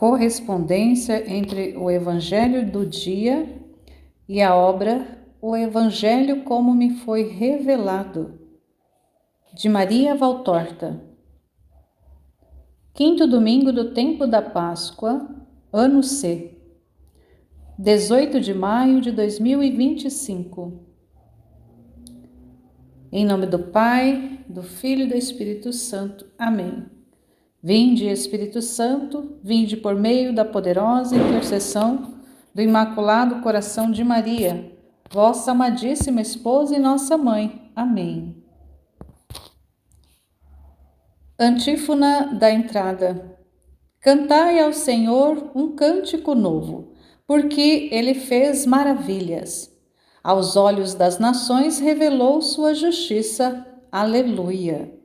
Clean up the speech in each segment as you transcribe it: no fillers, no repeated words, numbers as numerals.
Correspondência entre o Evangelho do dia e a obra O Evangelho como me foi revelado, de Maria Valtorta. Quinto domingo do tempo da Páscoa, ano C, 18 de maio de 2025. Em nome do Pai, do Filho e do Espírito Santo. Amém. Vinde, Espírito Santo, vinde por meio da poderosa intercessão do Imaculado Coração de Maria, vossa amadíssima esposa e nossa mãe. Amém. Antífona da entrada. Cantai ao Senhor um cântico novo, porque Ele fez maravilhas. Aos olhos das nações revelou sua justiça. Aleluia.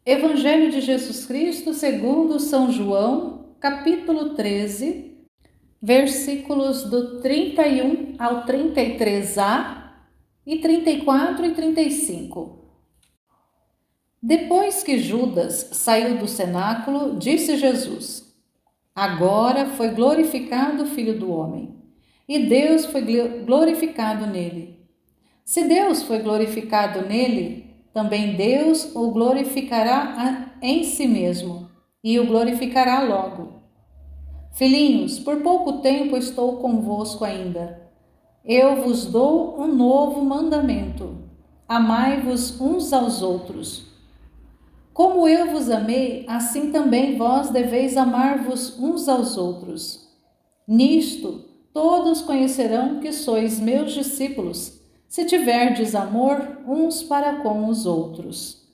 Evangelho de Jesus Cristo segundo São João, capítulo 13, versículos do 31 ao 33a e 34 e 35. Depois que Judas saiu do cenáculo, disse Jesus: Agora foi glorificado o Filho do Homem, e Deus foi glorificado nele. Se Deus foi glorificado nele, também Deus o glorificará em si mesmo, e o glorificará logo. Filhinhos, por pouco tempo estou convosco ainda. Eu vos dou um novo mandamento: amai-vos uns aos outros. Como eu vos amei, assim também vós deveis amar-vos uns aos outros. Nisto, todos conhecerão que sois meus discípulos, se tiverdes amor uns para com os outros.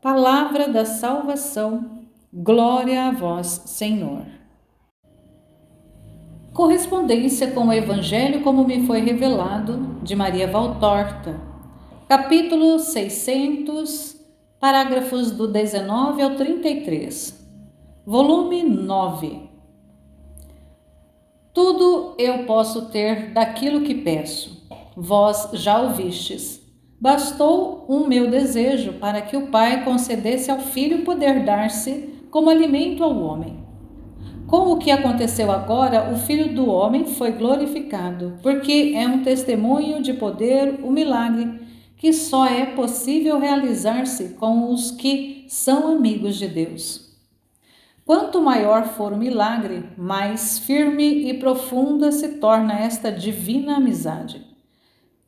Palavra da salvação, glória a vós, Senhor. Correspondência com o Evangelho como me foi revelado, de Maria Valtorta, capítulo 600, parágrafos do 19 ao 33, volume 9. Tudo eu posso ter daquilo que peço. Vós já o vistes. Bastou um meu desejo para que o Pai concedesse ao Filho poder dar-se como alimento ao homem. Com o que aconteceu agora, o Filho do Homem foi glorificado, porque é um testemunho de poder, o milagre, que só é possível realizar-se com os que são amigos de Deus. Quanto maior for o milagre, mais firme e profunda se torna esta divina amizade.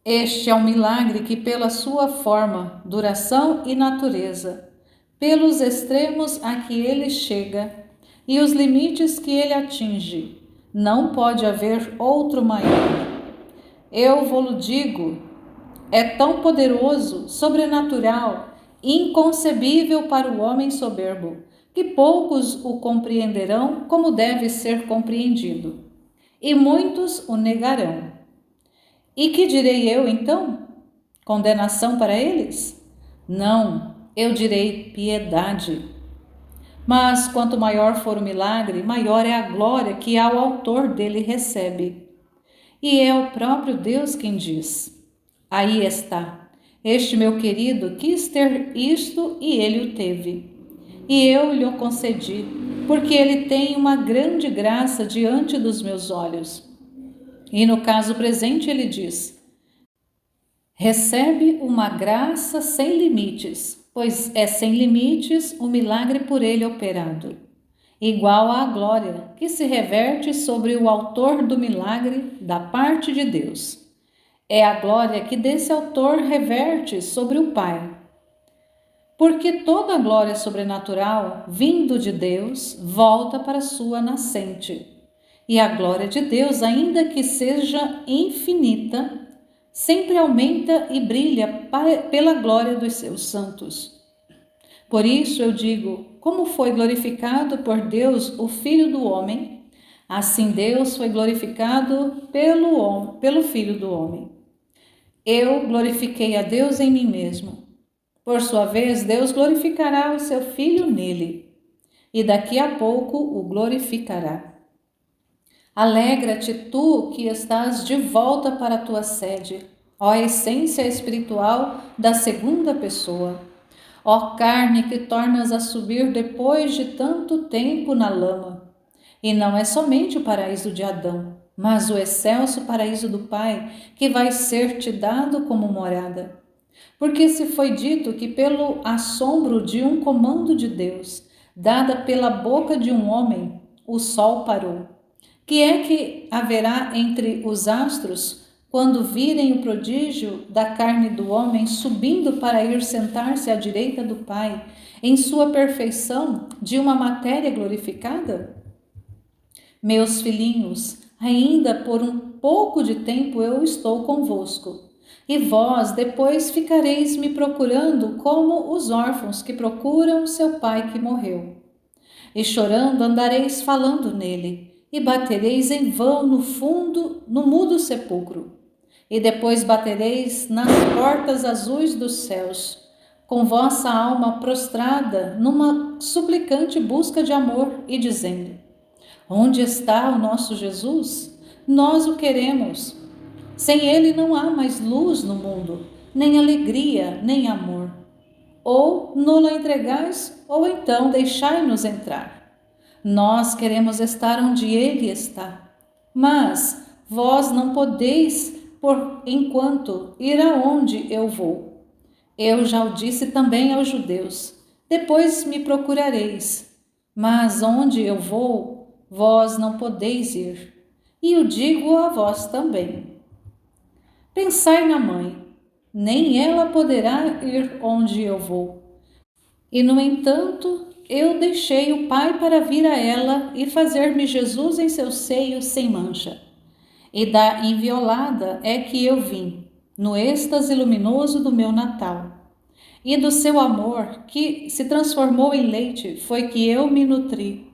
Este é um milagre que, pela sua forma, duração e natureza, pelos extremos a que ele chega e os limites que ele atinge, não pode haver outro maior. Eu vou-lo digo, é tão poderoso, sobrenatural, inconcebível para o homem soberbo, que poucos o compreenderão como deve ser compreendido, e muitos o negarão. E que direi eu então? Condenação para eles? Não, eu direi piedade. Mas quanto maior for o milagre, maior é a glória que ao autor dele recebe. E é o próprio Deus quem diz: Aí está, este meu querido quis ter isto e ele o teve. E eu lhe o concedi, porque ele tem uma grande graça diante dos meus olhos. E no caso presente ele diz: recebe uma graça sem limites, pois é sem limites o milagre por ele operado, igual à glória que se reverte sobre o autor do milagre da parte de Deus. É a glória que desse autor reverte sobre o Pai. Porque toda a glória sobrenatural, vindo de Deus, volta para sua nascente. E a glória de Deus, ainda que seja infinita, sempre aumenta e brilha pela glória dos seus santos. Por isso eu digo, como foi glorificado por Deus o Filho do Homem, assim Deus foi glorificado pelo Filho do Homem. Eu glorifiquei a Deus em mim mesmo. Por sua vez, Deus glorificará o seu Filho nele, e daqui a pouco o glorificará. Alegra-te tu que estás de volta para a tua sede, ó essência espiritual da segunda pessoa. Ó carne que tornas a subir depois de tanto tempo na lama. E não é somente o paraíso de Adão, mas o excelso paraíso do Pai, que vai ser te dado como morada. Porque se foi dito que pelo assombro de um comando de Deus, dada pela boca de um homem, o sol parou. Que é que haverá entre os astros, quando virem o prodígio da carne do homem subindo para ir sentar-se à direita do Pai, em sua perfeição de uma matéria glorificada? Meus filhinhos, ainda por um pouco de tempo eu estou convosco. E vós depois ficareis me procurando como os órfãos que procuram seu pai que morreu. E chorando andareis falando nele, e batereis em vão no fundo, no mudo sepulcro. E depois batereis nas portas azuis dos céus, com vossa alma prostrada numa suplicante busca de amor e dizendo: onde está o nosso Jesus? Nós o queremos. Sem ele não há mais luz no mundo, nem alegria, nem amor. Ou no-lo entregais, ou então deixai-nos entrar. Nós queremos estar onde ele está, mas vós não podeis, por enquanto, ir aonde eu vou. Eu já o disse também aos judeus: depois me procurareis, mas onde eu vou, vós não podeis ir. E o digo a vós também. Pensai na mãe, nem ela poderá ir onde eu vou. E, no entanto, eu deixei o Pai para vir a ela e fazer-me Jesus em seu seio sem mancha. E da inviolada é que eu vim, no êxtase luminoso do meu Natal. E do seu amor, que se transformou em leite, foi que eu me nutri.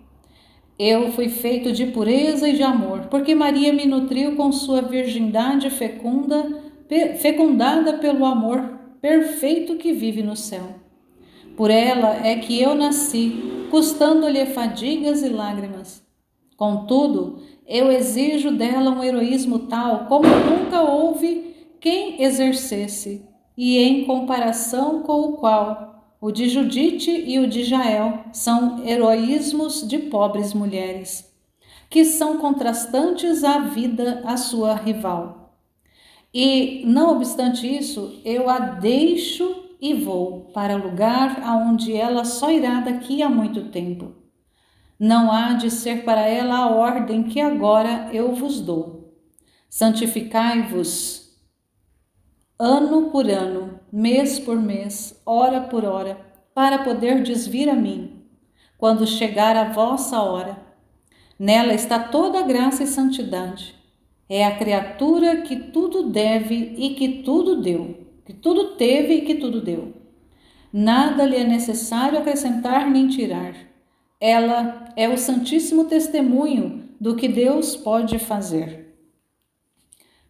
Eu fui feito de pureza e de amor, porque Maria me nutriu com sua virgindade fecundada pelo amor perfeito que vive no céu. Por ela é que eu nasci, custando-lhe fadigas e lágrimas. Contudo, eu exijo dela um heroísmo tal como nunca houve quem exercesse, e em comparação com o qual o de Judite e o de Jael são heroísmos de pobres mulheres, que são contrastantes à vida a sua rival. E, não obstante isso, eu a deixo e vou para o lugar aonde ela só irá daqui a muito tempo. Não há de ser para ela a ordem que agora eu vos dou. Santificai-vos ano por ano, mês por mês, hora por hora, para poder vir a mim, quando chegar a vossa hora. Nela está toda a graça e santidade. É a criatura que tudo deve e que tudo deu, que tudo teve e que tudo deu. Nada lhe é necessário acrescentar nem tirar. Ela é o santíssimo testemunho do que Deus pode fazer.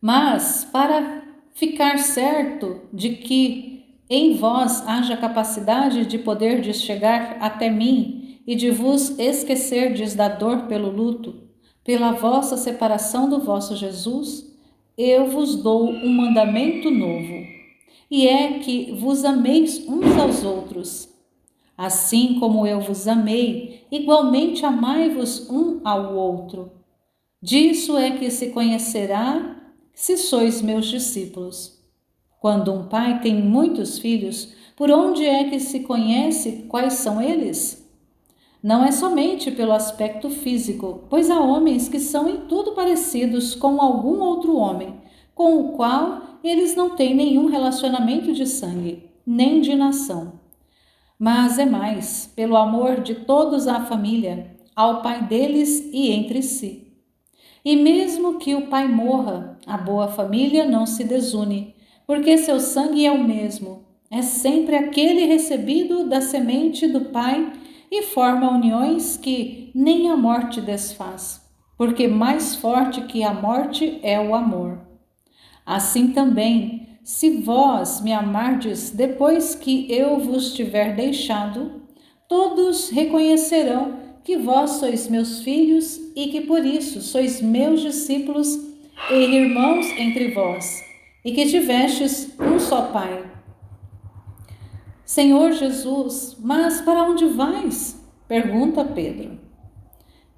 Mas, para ficar certo de que em vós haja capacidade de poderdes chegar até mim e de vos esquecerdes da dor pelo luto, pela vossa separação do vosso Jesus, eu vos dou um mandamento novo, e é que vos ameis uns aos outros. Assim como eu vos amei, igualmente amai-vos um ao outro. Disso é que se conhecerá se sois meus discípulos. Quando um pai tem muitos filhos, por onde é que se conhece quais são eles? Não é somente pelo aspecto físico, pois há homens que são em tudo parecidos com algum outro homem, com o qual eles não têm nenhum relacionamento de sangue, nem de nação. Mas é mais, pelo amor de todos à família, ao pai deles e entre si. E mesmo que o pai morra, a boa família não se desune, porque seu sangue é o mesmo, é sempre aquele recebido da semente do pai e forma uniões que nem a morte desfaz, porque mais forte que a morte é o amor. Assim também, se vós me amardes depois que eu vos tiver deixado, todos reconhecerão que vós sois meus filhos e que por isso sois meus discípulos e irmãos entre vós, e que tivestes um só Pai. Senhor Jesus, mas para onde vais? Pergunta Pedro.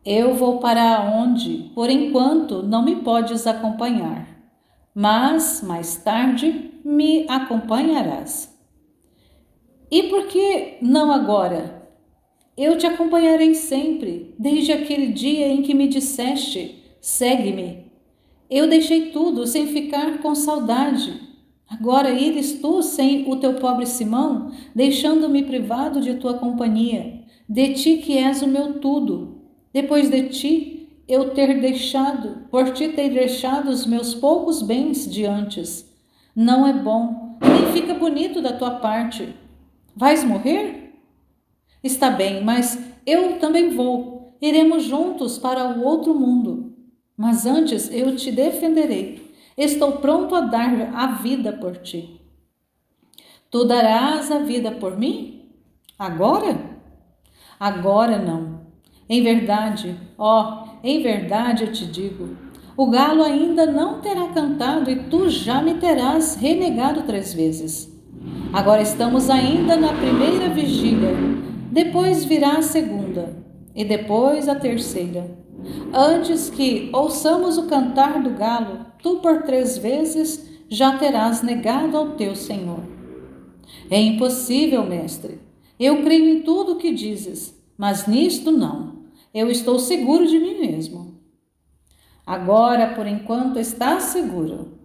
Eu vou para onde, por enquanto, não me podes acompanhar, mas mais tarde me acompanharás. E por que não agora? Eu te acompanharei sempre, desde aquele dia em que me disseste, segue-me. Eu deixei tudo sem ficar com saudade. Agora ires tu sem o teu pobre Simão, deixando-me privado de tua companhia, de ti que és o meu tudo. Depois de ti, por ti ter deixado os meus poucos bens de antes. Não é bom, nem fica bonito da tua parte. Vais morrer? Está bem, mas eu também vou. Iremos juntos para o outro mundo. Mas antes eu te defenderei. Estou pronto a dar a vida por ti. Tu darás a vida por mim? Agora? Agora não. Em verdade eu te digo, o galo ainda não terá cantado e tu já me terás renegado 3 vezes. Agora estamos ainda na primeira vigília, depois virá a segunda e depois a terceira. Antes que ouçamos o cantar do galo, tu por 3 vezes já terás negado ao teu Senhor. É impossível, mestre. Eu creio em tudo o que dizes, mas nisto não. Eu estou seguro de mim mesmo. Agora, por enquanto, estás seguro.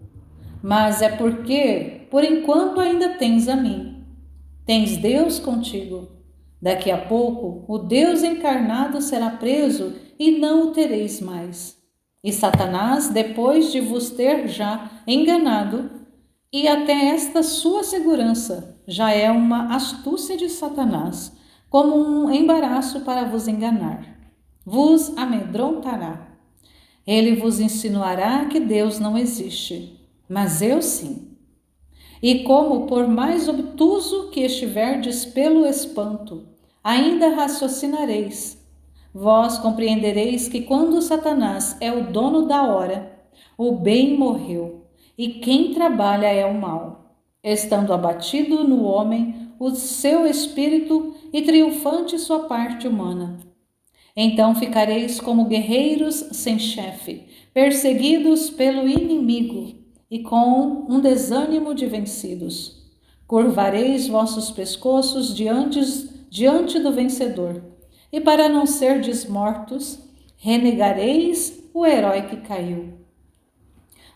Mas é porque, por enquanto, ainda tens a mim. Tens Deus contigo. Daqui a pouco, o Deus encarnado será preso e não o tereis mais. E Satanás, depois de vos ter já enganado, e até esta sua segurança já é uma astúcia de Satanás, como um embaraço para vos enganar. Vos amedrontará. Ele vos insinuará que Deus não existe, mas eu sim. E como por mais obtuso que estiverdes pelo espanto, ainda raciocinareis. Vós compreendereis que quando Satanás é o dono da hora, o bem morreu, e quem trabalha é o mal, estando abatido no homem o seu espírito e triunfante sua parte humana. Então ficareis como guerreiros sem chefe, perseguidos pelo inimigo e com um desânimo de vencidos. Curvareis vossos pescoços diante do vencedor, e para não serdes mortos, renegareis o herói que caiu.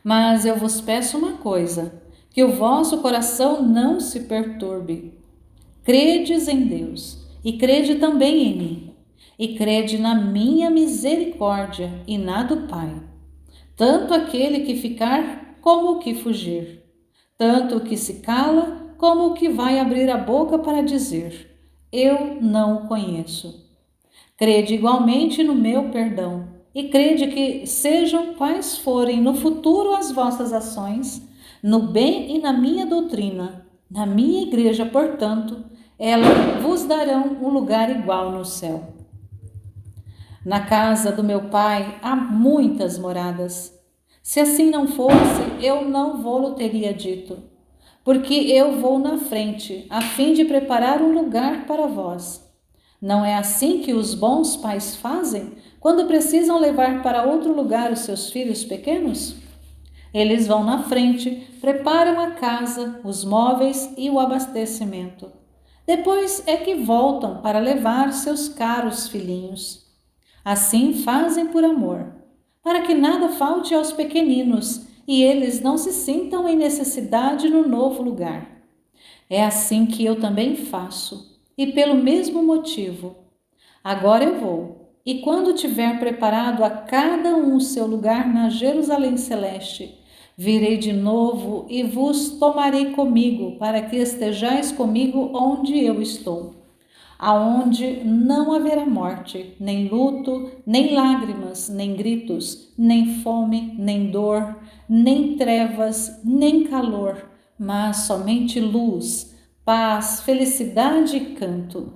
Mas eu vos peço uma coisa, que o vosso coração não se perturbe. Credes em Deus, e crede também em mim. E crede na minha misericórdia e na do Pai. Tanto aquele que ficar como o que fugir. Tanto o que se cala como o que vai abrir a boca para dizer: eu não o conheço. Crede igualmente no meu perdão e crede que, sejam quais forem no futuro as vossas ações, no bem e na minha doutrina, na minha igreja, portanto, elas vos darão um lugar igual no céu. Na casa do meu Pai há muitas moradas. Se assim não fosse, eu não vou-lo teria dito, porque eu vou na frente, a fim de preparar um lugar para vós. Não é assim que os bons pais fazem quando precisam levar para outro lugar os seus filhos pequenos? Eles vão na frente, preparam a casa, os móveis e o abastecimento. Depois é que voltam para levar seus caros filhinhos. Assim fazem por amor, para que nada falte aos pequeninos e eles não se sintam em necessidade no novo lugar. É assim que eu também faço, e pelo mesmo motivo. Agora eu vou, e quando tiver preparado a cada um o seu lugar na Jerusalém celeste, virei de novo e vos tomarei comigo, para que estejais comigo onde eu estou. Aonde não haverá morte, nem luto, nem lágrimas, nem gritos, nem fome, nem dor, nem trevas, nem calor, mas somente luz, paz, felicidade e canto.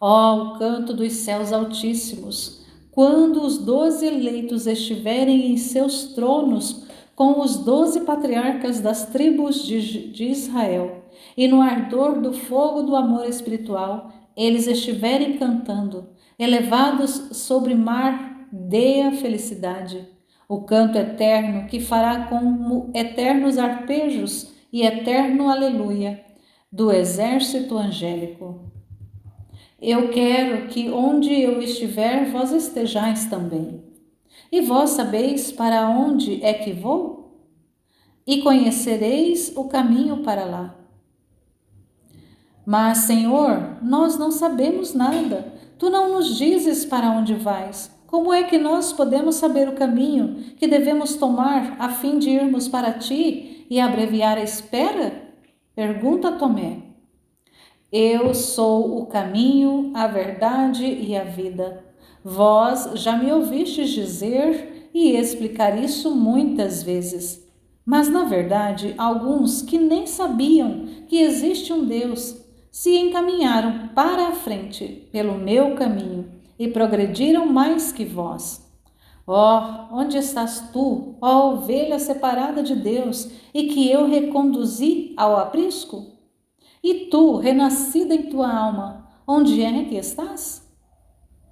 Ó, o canto dos céus altíssimos, quando os 12 eleitos estiverem em seus tronos com os 12 patriarcas das tribos de Israel, e no ardor do fogo do amor espiritual eles estiverem cantando, elevados sobre mar de a felicidade, o canto eterno que fará como eternos arpejos e eterno aleluia do exército angélico. Eu quero que onde eu estiver, vós estejais também. E vós sabeis para onde é que vou? E conhecereis o caminho para lá. Mas, Senhor, nós não sabemos nada. Tu não nos dizes para onde vais. Como é que nós podemos saber o caminho que devemos tomar a fim de irmos para ti e abreviar a espera? Pergunta Tomé. Eu sou o caminho, a verdade e a vida. Vós já me ouvistes dizer e explicar isso muitas vezes. Mas, na verdade, alguns que nem sabiam que existe um Deus se encaminharam para a frente pelo meu caminho e progrediram mais que vós. Ó, onde estás tu, ó ovelha separada de Deus, e que eu reconduzi ao aprisco? E tu, renascida em tua alma, onde é que estás?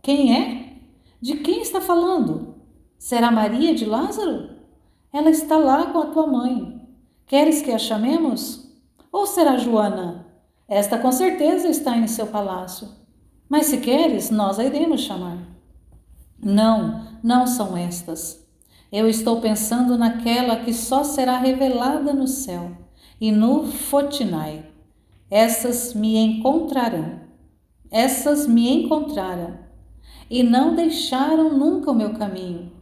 Quem é? De quem está falando? Será Maria de Lázaro? Ela está lá com a tua mãe. Queres que a chamemos? Ou será Joana? Esta com certeza está em seu palácio. Mas se queres, nós a iremos chamar. Não, não são estas. Eu estou pensando naquela que só será revelada no céu e no Fotinai. Essas me encontraram e não deixaram nunca o meu caminho.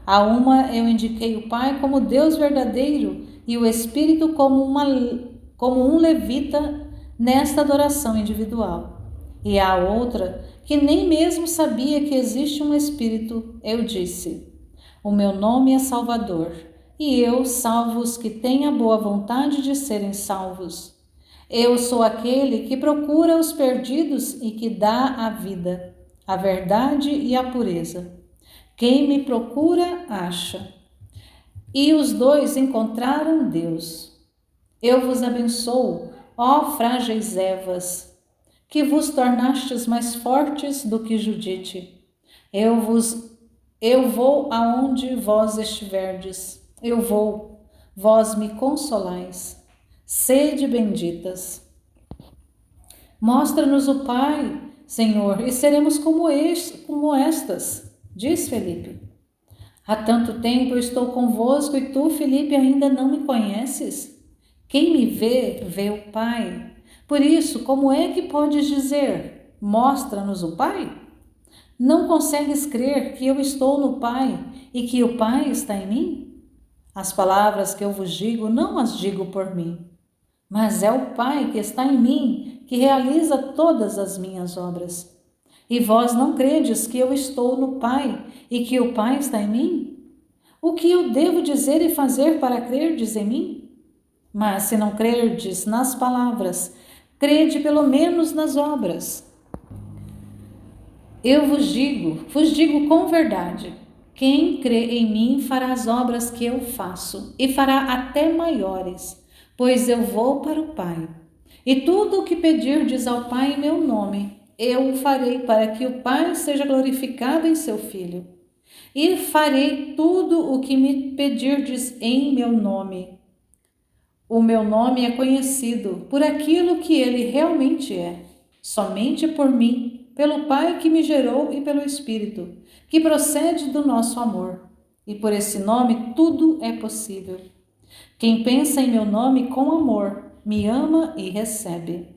A uma eu indiquei o Pai como Deus verdadeiro e o Espírito como um levita nesta adoração individual. E a outra, que nem mesmo sabia que existe um Espírito, eu disse: o meu nome é Salvador, e eu salvo os que têm a boa vontade de serem salvos. Eu sou aquele que procura os perdidos e que dá a vida, a verdade e a pureza. Quem me procura, acha. E os dois encontraram Deus. Eu vos abençoo, ó frágeis Evas, que vos tornastes mais fortes do que Judite. Eu vou aonde vós estiverdes. Eu vou, vós me consolais. Sede benditas. Mostra-nos o Pai, Senhor, e seremos como estas, diz Felipe. Há tanto tempo eu estou convosco e tu, Felipe, ainda não me conheces? Quem me vê, vê o Pai. Por isso, como é que podes dizer, mostra-nos o Pai? Não consegues crer que eu estou no Pai e que o Pai está em mim? As palavras que eu vos digo, não as digo por mim, mas é o Pai que está em mim, que realiza todas as minhas obras. E vós não credes que eu estou no Pai e que o Pai está em mim? O que eu devo dizer e fazer para crerdes em mim? Mas se não crerdes nas palavras, crede pelo menos nas obras. Eu vos digo com verdade, quem crê em mim fará as obras que eu faço e fará até maiores, pois eu vou para o Pai. E tudo o que pedirdes ao Pai em meu nome, eu o farei para que o Pai seja glorificado em seu Filho. E farei tudo o que me pedirdes em meu nome. O meu nome é conhecido por aquilo que ele realmente é, somente por mim, pelo Pai que me gerou e pelo Espírito, que procede do nosso amor. E por esse nome tudo é possível. Quem pensa em meu nome com amor, me ama e recebe.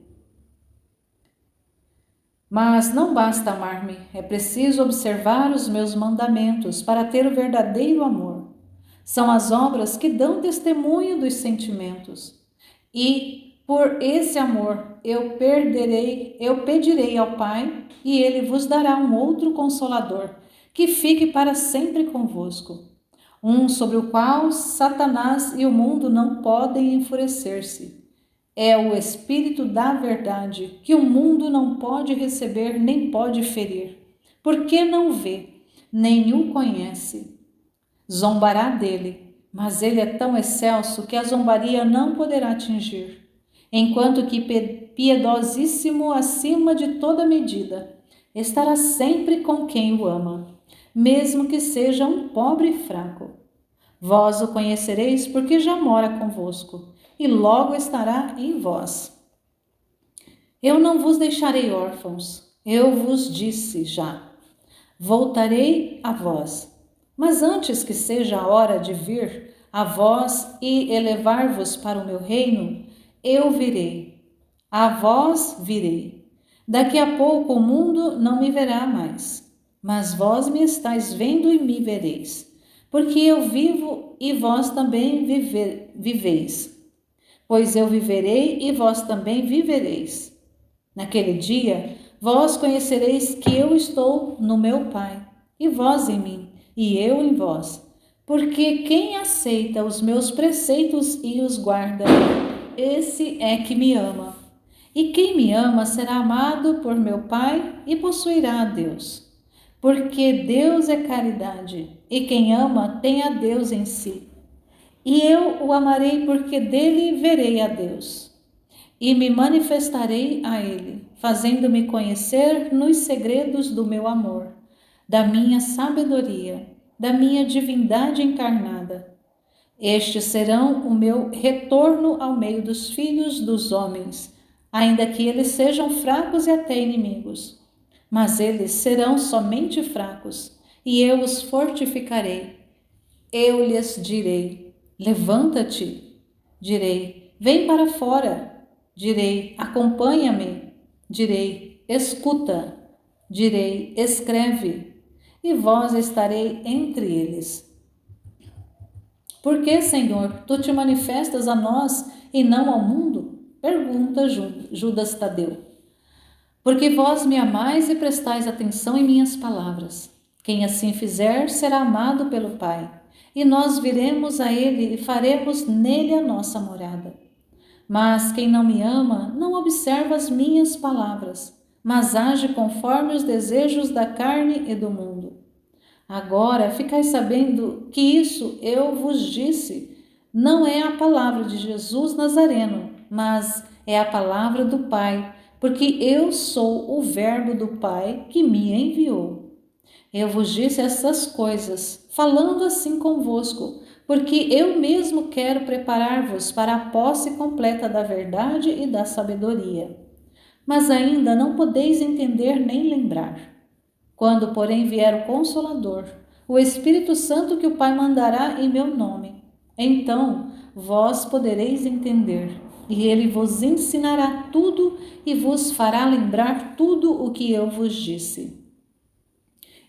Mas não basta amar-me, é preciso observar os meus mandamentos para ter o verdadeiro amor. São as obras que dão testemunho dos sentimentos. E por esse amor eu pedirei ao Pai, e ele vos dará um outro consolador, que fique para sempre convosco. Um sobre o qual Satanás e o mundo não podem enfurecer-se. É o Espírito da verdade, que o mundo não pode receber nem pode ferir, porque não vê, nem o conhece. Zombará dele, mas ele é tão excelso que a zombaria não poderá atingir. enquanto que piedosíssimo acima de toda medida, estará sempre com quem o ama, mesmo que seja um pobre e fraco. Vós o conhecereis porque já mora convosco, e logo estará em vós. Eu não vos deixarei órfãos, eu vos disse já. Voltarei a vós. Mas antes que seja a hora de vir a vós e elevar-vos para o meu reino, eu virei. A vós virei. Daqui a pouco o mundo não me verá mais, mas vós me estáis vendo e me vereis, porque eu vivo e vós também viveis. Pois eu viverei e vós também vivereis. Naquele dia, vós conhecereis que eu estou no meu Pai, e vós em mim, e eu em vós. Porque quem aceita os meus preceitos e os guarda, esse é que me ama. E quem me ama será amado por meu Pai e possuirá a Deus. Porque Deus é caridade, e quem ama tem a Deus em si. E eu o amarei porque dele verei a Deus. E me manifestarei a ele, fazendo-me conhecer nos segredos do meu amor, da minha sabedoria, da minha divindade encarnada. Estes serão o meu retorno ao meio dos filhos dos homens, ainda que eles sejam fracos e até inimigos. Mas eles serão somente fracos, e eu os fortificarei. Eu lhes direi: levanta-te. Direi: vem para fora. Direi: acompanha-me. Direi: escuta. Direi: escreve. E vós estarei entre eles. Por que, Senhor, tu te manifestas a nós e não ao mundo? Pergunta Judas Tadeu. Porque vós me amais e prestais atenção em minhas palavras. Quem assim fizer será amado pelo Pai, e nós viremos a ele e faremos nele a nossa morada. Mas quem não me ama não observa as minhas palavras, mas age conforme os desejos da carne e do mundo. Agora ficai sabendo que isso eu vos disse, não é a palavra de Jesus Nazareno, mas é a palavra do Pai, porque eu sou o Verbo do Pai que me enviou. Eu vos disse essas coisas, falando assim convosco, porque eu mesmo quero preparar-vos para a posse completa da verdade e da sabedoria. Mas ainda não podeis entender nem lembrar. Quando, porém, vier o Consolador, o Espírito Santo que o Pai mandará em meu nome, então vós podereis entender, e ele vos ensinará tudo e vos fará lembrar tudo o que eu vos disse.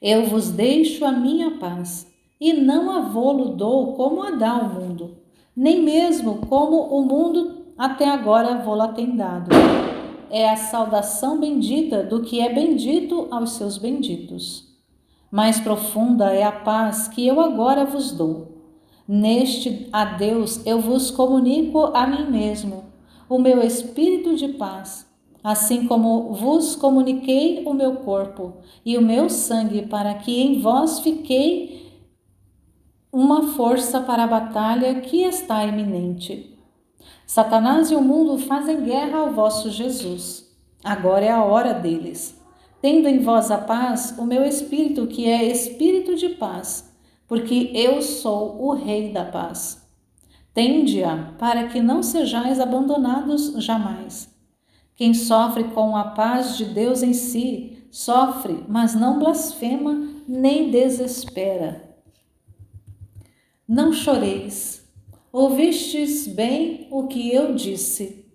Eu vos deixo a minha paz, e não a vô-lo dou como a dá o mundo, nem mesmo como o mundo até agora vô-la tem dado. É a saudação bendita do que é bendito aos seus benditos. Mais profunda é a paz que eu agora vos dou. Neste adeus eu vos comunico a mim mesmo, o meu espírito de paz, assim como vos comuniquei o meu corpo e o meu sangue, para que em vós fiquei uma força para a batalha que está iminente. Satanás e o mundo fazem guerra ao vosso Jesus. Agora é a hora deles. Tendo em vós a paz, o meu espírito, que é espírito de paz, porque eu sou o Rei da paz. Tende-a para que não sejais abandonados jamais. Quem sofre com a paz de Deus em si, sofre, mas não blasfema nem desespera. Não choreis. Ouvistes bem o que eu disse.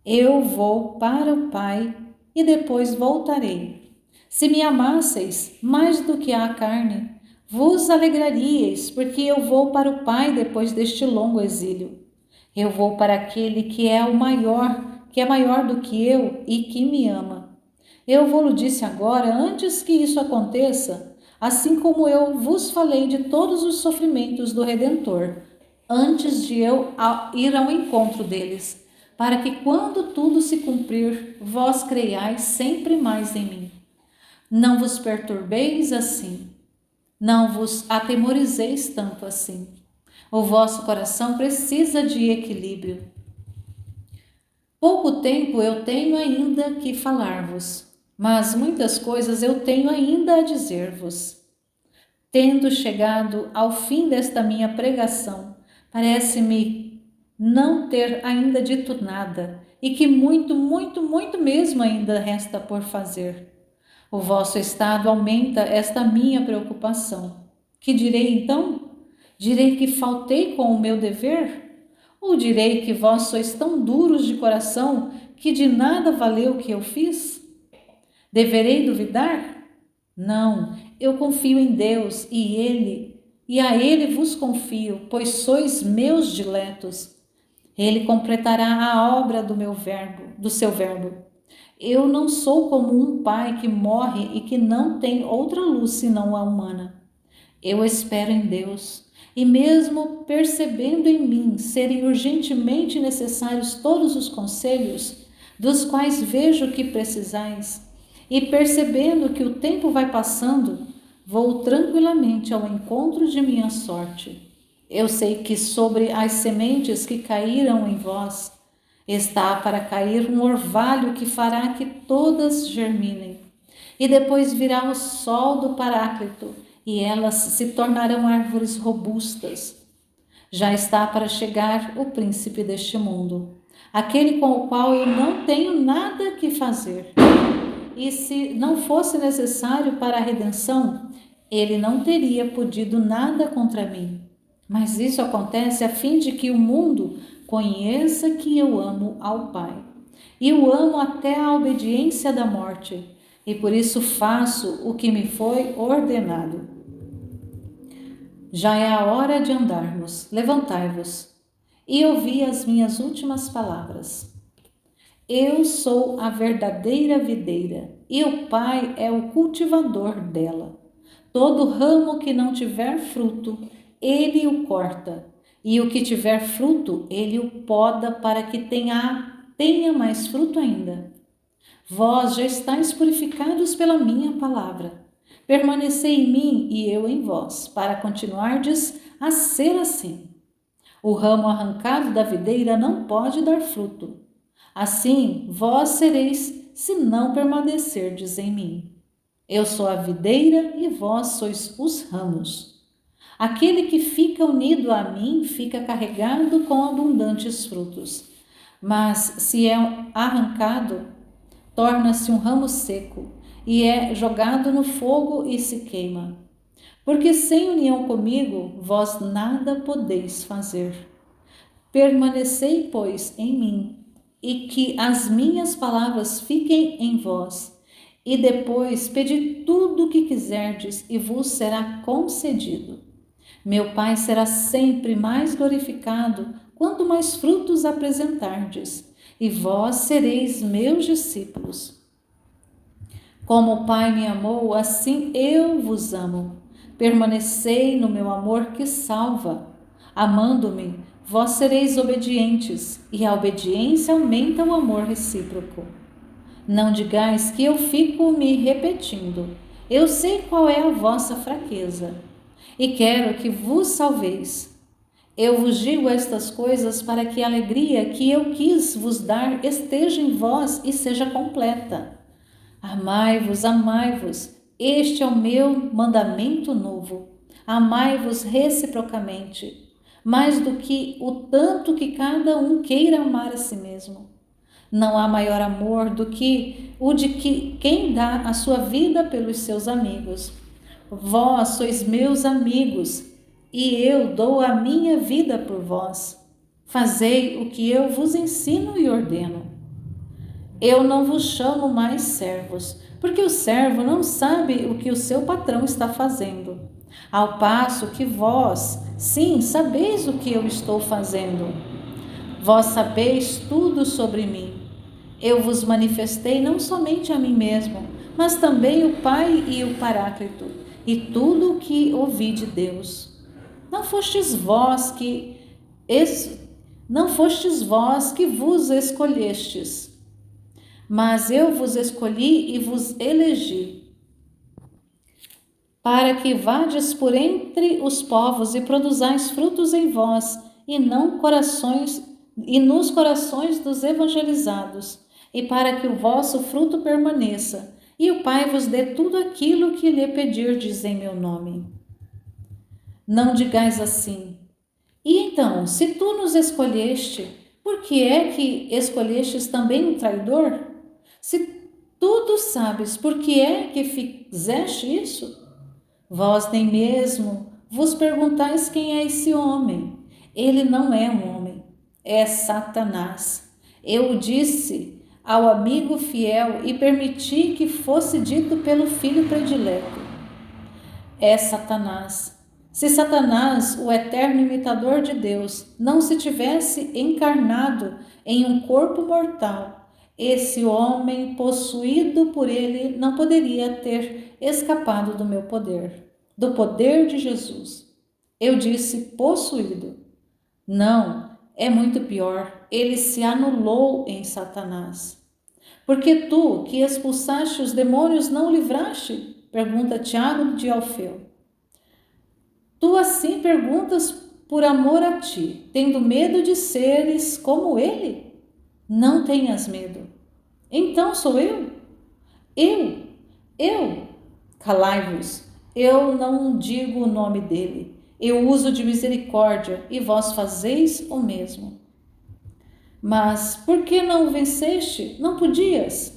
Eu vou para o Pai e depois voltarei. Se me amasseis mais do que a carne, vos alegraríeis, porque eu vou para o Pai depois deste longo exílio. Eu vou para aquele que é o maior, que é maior do que eu e que me ama. Eu vou-lo disse agora, antes que isso aconteça, assim como eu vos falei de todos os sofrimentos do Redentor, antes de eu ir ao encontro deles, para que quando tudo se cumprir, vós creiais sempre mais em mim. Não vos perturbeis assim, não vos atemorizeis tanto assim. O vosso coração precisa de equilíbrio. Pouco tempo eu tenho ainda que falar-vos, mas muitas coisas eu tenho ainda a dizer-vos. Tendo chegado ao fim desta minha pregação, parece-me não ter ainda dito nada e que muito mesmo ainda resta por fazer. O vosso estado aumenta esta minha preocupação. Que direi então? Direi que faltei com o meu dever? Ou direi que vós sois tão duros de coração que de nada valeu o que eu fiz? Deverei duvidar? Não, eu confio em Deus e a Ele vos confio, pois sois meus diletos. Ele completará a obra do seu verbo. Eu não sou como um pai que morre e que não tem outra luz senão a humana. Eu espero em Deus, e mesmo percebendo em mim serem urgentemente necessários todos os conselhos, dos quais vejo que precisais, e percebendo que o tempo vai passando, vou tranquilamente ao encontro de minha sorte. Eu sei que sobre as sementes que caíram em vós está para cair um orvalho que fará que todas germinem. E depois virá o sol do Paráclito, e elas se tornarão árvores robustas. Já está para chegar o príncipe deste mundo, aquele com o qual eu não tenho nada que fazer. E se não fosse necessário para a redenção, ele não teria podido nada contra mim. Mas isso acontece a fim de que o mundo conheça que eu amo ao Pai. E o amo até a obediência da morte, e por isso faço o que me foi ordenado. Já é a hora de andarmos. Levantai-vos e ouvi as minhas últimas palavras. Eu sou a verdadeira videira, e o Pai é o cultivador dela. Todo ramo que não tiver fruto, ele o corta, e o que tiver fruto, ele o poda para que tenha mais fruto ainda. Vós já estáis purificados pela minha palavra. Permanecei em mim e eu em vós, para continuardes a ser assim. O ramo arrancado da videira não pode dar fruto. Assim vós sereis, se não permanecerdes em mim. Eu sou a videira e vós sois os ramos. Aquele que fica unido a mim fica carregado com abundantes frutos. Mas se é arrancado, torna-se um ramo seco e é jogado no fogo e se queima. Porque sem união comigo, vós nada podeis fazer. Permanecei, pois, em mim, e que as minhas palavras fiquem em vós, e depois pedi tudo o que quiserdes, e vos será concedido. Meu Pai será sempre mais glorificado, quanto mais frutos apresentardes, e vós sereis meus discípulos. Como o Pai me amou, assim eu vos amo. Permanecei no meu amor que salva. Amando-me, vós sereis obedientes, e a obediência aumenta o amor recíproco. Não digais que eu fico me repetindo. Eu sei qual é a vossa fraqueza, e quero que vos salveis. Eu vos digo estas coisas para que a alegria que eu quis vos dar esteja em vós e seja completa. Amai-vos, amai-vos, este é o meu mandamento novo. Amai-vos reciprocamente, mais do que o tanto que cada um queira amar a si mesmo. Não há maior amor do que o de quem dá a sua vida pelos seus amigos. Vós sois meus amigos, e eu dou a minha vida por vós. Fazei o que eu vos ensino e ordeno. Eu não vos chamo mais servos, porque o servo não sabe o que o seu patrão está fazendo. Ao passo que vós, sim, sabeis o que eu estou fazendo. Vós sabeis tudo sobre mim. Eu vos manifestei não somente a mim mesmo, mas também o Pai e o Paráclito, e tudo o que ouvi de Deus. Não fostes vós que vos escolhestes, mas eu vos escolhi e vos elegi, para que vades por entre os povos e produzais frutos em vós, e não corações e nos corações dos evangelizados, e para que o vosso fruto permaneça, e o Pai vos dê tudo aquilo que lhe pedirdes em meu nome. Não digais assim: e então, se tu nos escolheste, por que é que escolhestes também um traidor? Se tudo sabes, por que é que fizeste isso? Vós nem mesmo vos perguntais quem é esse homem. Ele não é um homem, é Satanás. Eu o disse ao amigo fiel e permiti que fosse dito pelo filho predileto. É Satanás. Se Satanás, o eterno imitador de Deus, não se tivesse encarnado em um corpo mortal, esse homem possuído por ele não poderia ter escapado do meu poder, do poder de Jesus. Eu disse possuído. Não, é muito pior. Ele se anulou em Satanás. Porque tu, que expulsaste os demônios, não o livraste? Pergunta Tiago de Alfeu. Tu assim perguntas por amor a ti, tendo medo de seres como ele? Não tenhas medo. Então sou eu? Eu? Eu? Calai-vos, eu não digo o nome dele. Eu uso de misericórdia e vós fazeis o mesmo. Mas por que não o venceste? Não podias?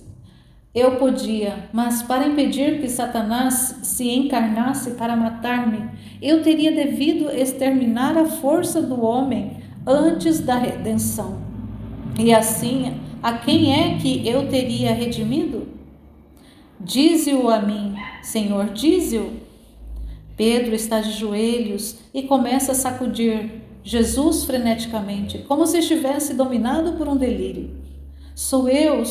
Eu podia, mas para impedir que Satanás se encarnasse para matar-me, eu teria devido exterminar a força do homem antes da redenção. E assim, a quem é que eu teria redimido? Dize-o a mim, Senhor, dize-o. Pedro está de joelhos e começa a sacudir Jesus freneticamente, como se estivesse dominado por um delírio. Sou eu,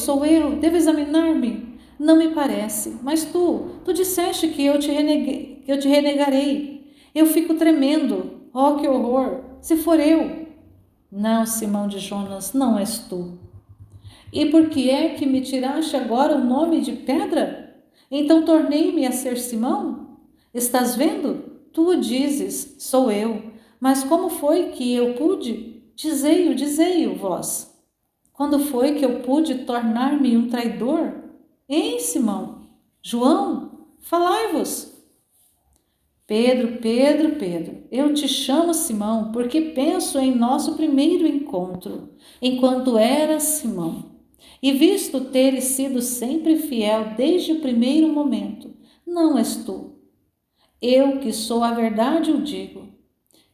devo examinar-me. Não me parece, mas tu disseste que eu te renegarei. Eu fico tremendo. Oh, que horror! Se for eu. Não, Simão de Jonas, não és tu. E por que é que me tiraste agora o nome de pedra? Então tornei-me a ser Simão? Estás vendo? Tu o dizes, sou eu. Mas como foi que eu pude? Dizei-o, vós. Quando foi que eu pude tornar-me um traidor? Hein, Simão? João? Falai-vos. Pedro, eu te chamo Simão, porque penso em nosso primeiro encontro, enquanto eras Simão. E visto teres sido sempre fiel desde o primeiro momento, não és tu. Eu que sou a verdade o digo.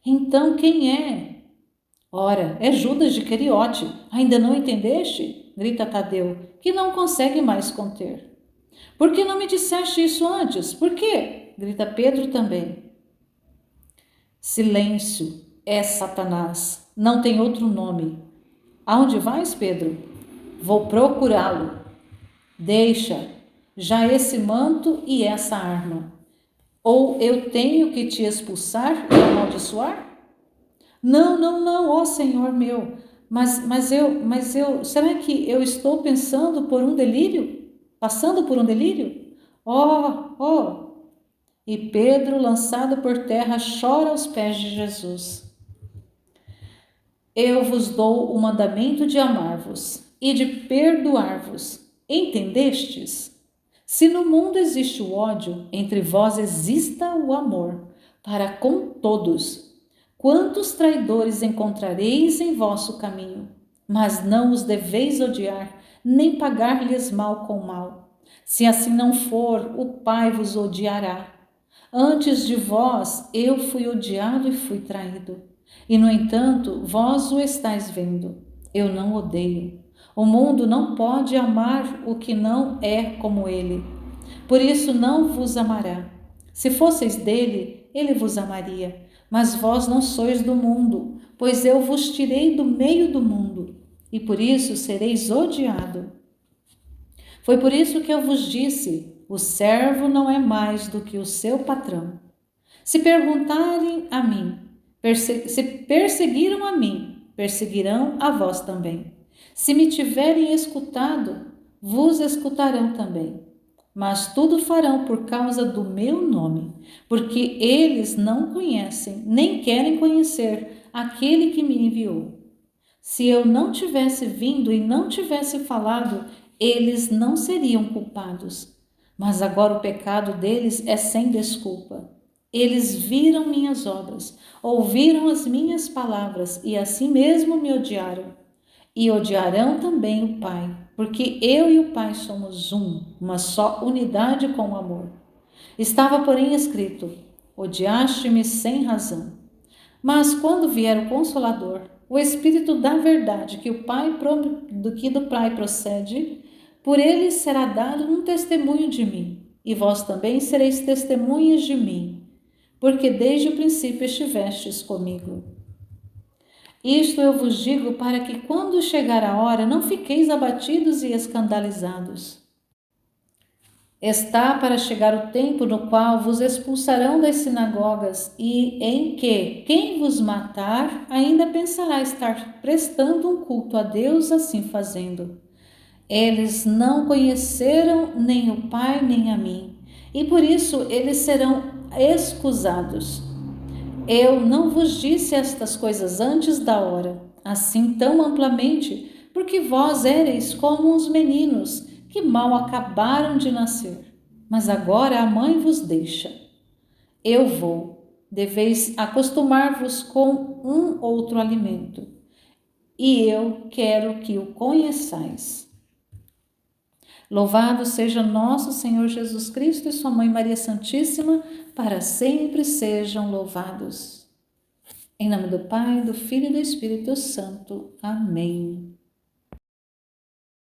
Então quem é? Ora, é Judas de Queriote. Ainda não entendeste? Grita Tadeu, que não consegue mais conter. Por que não me disseste isso antes? Por quê? Grita Pedro também. Silêncio, é Satanás. Não tem outro nome. Aonde vais, Pedro? Vou procurá-lo. Deixa já esse manto e essa arma. Ou eu tenho que te expulsar e amaldiçoar? Não, ó Senhor meu, mas eu, será que eu estou pensando por um delírio? Passando por um delírio? Oh! E Pedro, lançado por terra, chora aos pés de Jesus. Eu vos dou o mandamento de amar-vos e de perdoar-vos. Entendestes? Se no mundo existe o ódio, entre vós exista o amor para com todos. Quantos traidores encontrareis em vosso caminho? Mas não os deveis odiar, nem pagar-lhes mal com mal. Se assim não for, o Pai vos odiará. Antes de vós, eu fui odiado e fui traído. E, no entanto, vós o estáis vendo. Eu não odeio. O mundo não pode amar o que não é como ele. Por isso não vos amará. Se fosseis dele, ele vos amaria. Mas vós não sois do mundo, pois eu vos tirei do meio do mundo, e por isso sereis odiado. Foi por isso que eu vos disse: o servo não é mais do que o seu patrão. Se perguntarem a mim, se perseguiram a mim, perseguirão a vós também. Se me tiverem escutado, vos escutarão também. Mas tudo farão por causa do meu nome, porque eles não conhecem, nem querem conhecer aquele que me enviou. Se eu não tivesse vindo e não tivesse falado, eles não seriam culpados. Mas agora o pecado deles é sem desculpa. Eles viram minhas obras, ouviram as minhas palavras e assim mesmo me odiaram. E odiarão também o Pai, porque eu e o Pai somos uma só unidade com o amor. Estava, porém, escrito: odiaste-me sem razão. Mas quando vier o Consolador, o Espírito da verdade, que do Pai procede, por ele será dado um testemunho de mim, e vós também sereis testemunhas de mim, porque desde o princípio estivestes comigo. Isto eu vos digo para que, quando chegar a hora, não fiqueis abatidos e escandalizados. Está para chegar o tempo no qual vos expulsarão das sinagogas e em que quem vos matar ainda pensará estar prestando um culto a Deus assim fazendo. Eles não conheceram nem o Pai nem a mim, e por isso eles serão excusados. Eu não vos disse estas coisas antes da hora, assim tão amplamente, porque vós éreis como uns meninos que mal acabaram de nascer. Mas agora a mãe vos deixa. Eu vou, deveis acostumar-vos com um outro alimento, e eu quero que o conheçais. Louvado seja nosso Senhor Jesus Cristo e sua Mãe Maria Santíssima, para sempre sejam louvados. Em nome do Pai, do Filho e do Espírito Santo. Amém.